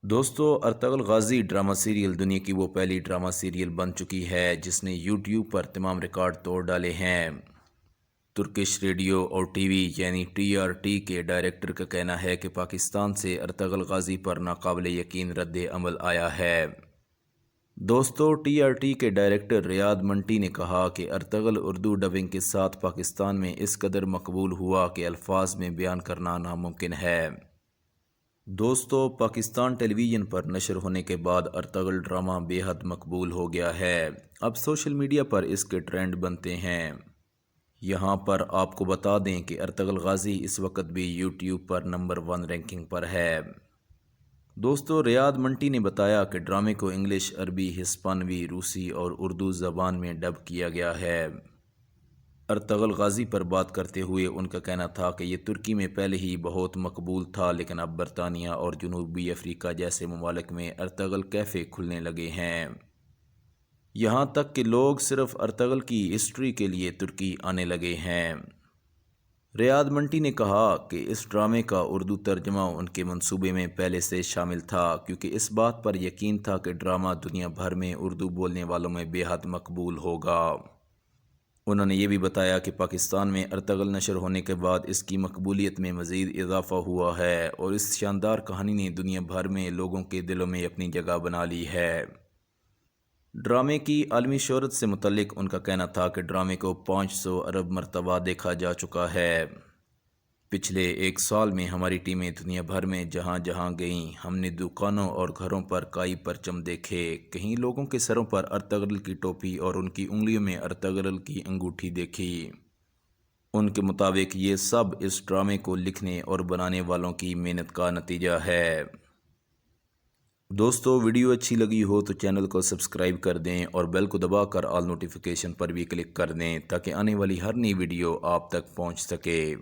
دوستو Ertugrul Ghazi drama serial دنیا کی وہ پہلی ڈرامہ سیریل بن چکی ہے جس نے یوٹیوب پر تمام ریکارڈ توڑ ڈالے ہیں۔ ترکش ریڈیو اور ٹی وی یعنی TRT کے ڈائریکٹر کا کہنا ہے کہ پاکستان سے ارطغرل غازی پر ناقابل یقین رد عمل آیا ہے۔ دوستو TRT کے ڈائریکٹر ریاض منٹی نے کہا کہ ارطغرل اردو ڈبنگ کے ساتھ پاکستان میں اس قدر مقبول ہوا کہ الفاظ میں بیان کرنا ناممکن ہے۔ دوستو پاکستان ٹیلی ویژن پر نشر ہونے کے بعد ارطغرل ڈرامہ بے حد مقبول ہو گیا ہے۔ اب سوشل میڈیا پر اس کے ٹرینڈ بنتے ہیں۔ یہاں پر آپ کو بتا دیں کہ ارطغرل غازی اس وقت بھی یوٹیوب پر نمبر 1 رینکنگ پر ہے۔ دوستو ریاض منٹی نے بتایا کہ ڈرامے کو انگلش، عربی، ہسپانوی، روسی اور اردو زبان میں ڈب کیا گیا ہے۔ ارطغرل غازی پر بات کرتے ہوئے ان کا کہنا تھا کہ یہ ترکی میں پہلے ہی بہت مقبول تھا، لیکن اب برطانیہ اور جنوبی افریقہ جیسے ممالک میں ارطغرل کیفے کھلنے لگے ہیں۔ یہاں تک کہ لوگ صرف ارطغرل کی ہسٹری کے لیے ترکی آنے لگے ہیں۔ ریاض منٹی نے کہا کہ اس ڈرامے کا اردو ترجمہ ان کے منصوبے میں پہلے سے شامل تھا، کیونکہ اس بات پر یقین تھا کہ ڈرامہ دنیا بھر میں اردو بولنے والوں میں بے حد مقبول ہوگا۔ انہوں نے یہ بھی بتایا کہ پاکستان میں ارطغرل نشر ہونے کے بعد اس کی مقبولیت میں مزید اضافہ ہوا ہے اور اس شاندار کہانی نے دنیا بھر میں لوگوں کے دلوں میں اپنی جگہ بنا لی ہے۔ ڈرامے کی عالمی شہرت سے متعلق ان کا کہنا تھا کہ ڈرامے کو 500 ارب مرتبہ دیکھا جا چکا ہے۔ پچھلے 1 سال میں ہماری ٹیمیں دنیا بھر میں جہاں جہاں گئیں، ہم نے دکانوں اور گھروں پر کئی پرچم دیکھے، کہیں لوگوں کے سروں پر ارطغرل کی ٹوپی اور ان کی انگلیوں میں ارطغرل کی انگوٹھی دیکھی۔ ان کے مطابق یہ سب اس ڈرامے کو لکھنے اور بنانے والوں کی محنت کا نتیجہ ہے۔ دوستو ویڈیو اچھی لگی ہو تو چینل کو سبسکرائب کر دیں اور بیل کو دبا کر آل نوٹیفیکیشن پر بھی کلک کر دیں تاکہ آنے والی ہر نئی ویڈیو آپ تک پہنچ سکے۔